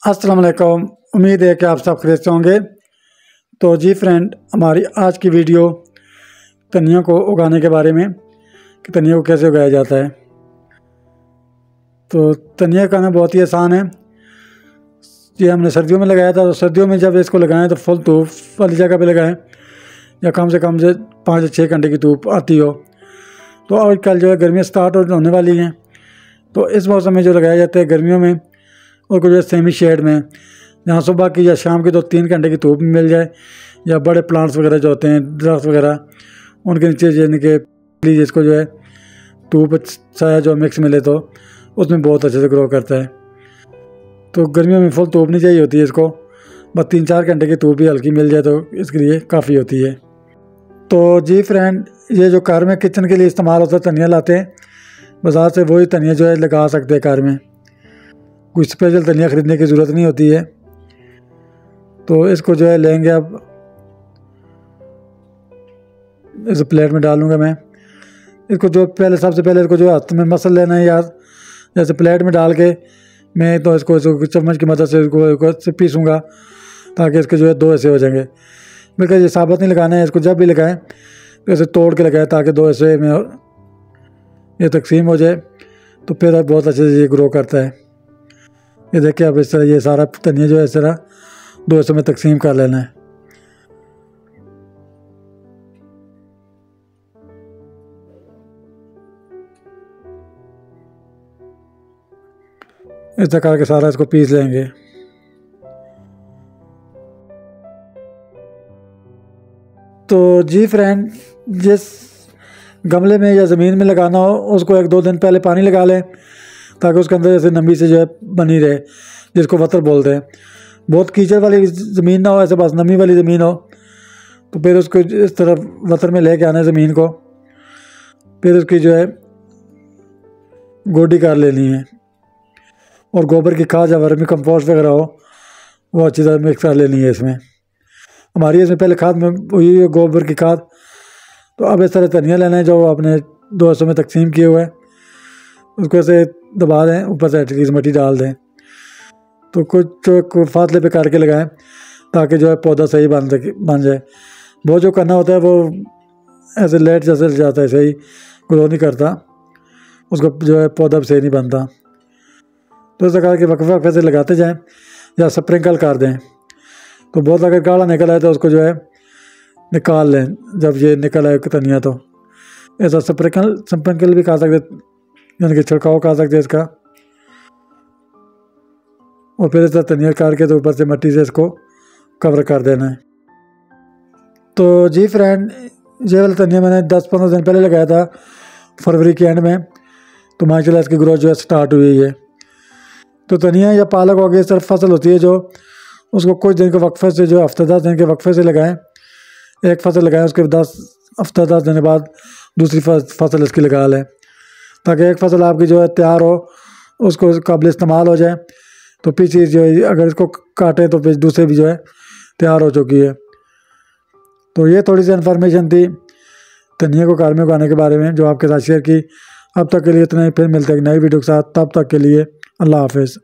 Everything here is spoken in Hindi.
अस्सलाम वालेकुम। उम्मीद है कि आप सब खैरियत से होंगे। तो जी फ्रेंड, हमारी आज की वीडियो धनिया को उगाने के बारे में कि धनिया को कैसे उगाया जाता है। तो धनिया उगाना बहुत ही आसान है। ये हमने सर्दियों में लगाया था। तो सर्दियों में जब इसको लगाएं तो फुल धूप वाली जगह पे लगाएं या कम से 5 या 6 घंटे की धूप आती हो। तो आजकल जो है गर्मियाँ स्टार्ट होने वाली हैं, तो इस मौसम में जो लगाया जाता है गर्मियों में, और कुछ सेमी शेड में, जहाँ सुबह की या शाम की 2-3 घंटे की धूप मिल जाए, या बड़े प्लांट्स वगैरह जो होते हैं, दरख्त वगैरह, उनके नीचे यानी कि जिसको जो है धूप छाया जो मिक्स मिले तो उसमें बहुत अच्छे से ग्रो करता है। तो गर्मियों में फुल धूप नहीं चाहिए होती है इसको, बस 3-4 घंटे की धूप भी हल्की मिल जाए तो इसके लिए काफ़ी होती है। तो जी फ्रेंड, ये जो घर में किचन के लिए इस्तेमाल होता है धनिया लाते हैं बाज़ार से, वही धनिया जो है लगा सकते हैं घर में। कोई स्पेशल धनिया ख़रीदने की ज़रूरत नहीं होती है। तो इसको जो है लेंगे, अब इस प्लेट में डालूंगा मैं इसको। जो सबसे पहले इसको जो हाथ में मसल लेना है यार, जैसे प्लेट में डाल के मैं तो इसको चम्मच की मदद से इसको पीसूँगा ताकि इसके जो है 2 हिस्से हो जाएंगे। बिल्कुल ये साबुत नहीं लगाना है इसको, जब भी लगाएं तो इसे तोड़ के लगाएं ताकि 2 हिस्से में ये तकसीम हो जाए, तो फिर बहुत अच्छे से ये ग्रो करता है। ये देखिए, अब इस तरह ये सारा धनिया जो है इस तरह 2 हिस्सों में तकसीम कर लेना है। इस तरह करके सारा इसको पीस लेंगे। तो जी फ्रेंड, जिस गमले में या ज़मीन में लगाना हो उसको 1-2 दिन पहले पानी लगा लें ताकि उसके अंदर जैसे नमी से जो है बनी रहे, जिसको वतर बोलते हैं। बहुत कीचड़ वाली ज़मीन ना हो, ऐसे बस नमी वाली ज़मीन हो, तो फिर उसको इस तरह वतर में लेके आना है ज़मीन को। फिर उसकी जो है गोडी कर लेनी है, और गोबर की खाद या वर्मी कंपोस्ट वगैरह हो वो अच्छी तरह मिक्स कर लेनी है इसमें। हमारी इसमें पहले खाद में हुई है गोबर की खाद। तो अब इस तरह धनिया लेना है जो आपने 2 हिस्सों में तकसीम किए हुए हैं, उसको ऐसे दबा दें, ऊपर से एटलीस्ट मिट्टी डाल दें। तो कुछ फासले पे करके लगाएं ताकि जो है पौधा सही बन जाए। बहुत जो करना होता है वो ऐसे लेट जैसे जाता है, सही ग्रो नहीं करता, उसको जो है पौधा सही नहीं बनता। तो इस प्रकार के वक्फे से लगाते जाएं या स्प्रिंकल कर दें। तो बहुत अगर गाढ़ा निकल आए तो उसको जो है निकाल लें। जब ये निकल आए धनिया तो ऐसा स्प्रिंकल भी कर सकते, यानी कि छिड़काव कर सकते इसका। और फिर ऐसा धनिया काट के तो ऊपर से मिट्टी से इसको कवर कर देना है। तो जी फ्रेंड, ये वाला धनिया मैंने 10-15 दिन पहले लगाया था, फरवरी के एंड में। तो माशाल्लाह इसकी ग्रोथ जो है स्टार्ट हुई है। तो धनिया या पालक हो गई इस तरह फसल होती है जो उसको कुछ दिन के वक्फे से, जो हफ्ते 10 दिन के वक्फे से लगाएं। एक फसल लगाएं, उसके 10 दिन के बाद दूसरी फसल इसकी लगा लें ताकि एक फसल आपकी जो है तैयार हो, उसको काबिल इस्तेमाल हो जाए। तो पीछे जो है अगर इसको काटें तो फिर दूसरे भी जो है तैयार हो चुकी है। तो ये थोड़ी सी इन्फॉर्मेशन थी धनिया को घर में उगाने के बारे में जो आपके साथ शेयर की। अब तक के लिए इतना ही, फिर मिलते हैं एक नई वीडियो के साथ। तब तक के लिए अल्लाह हाफिज़।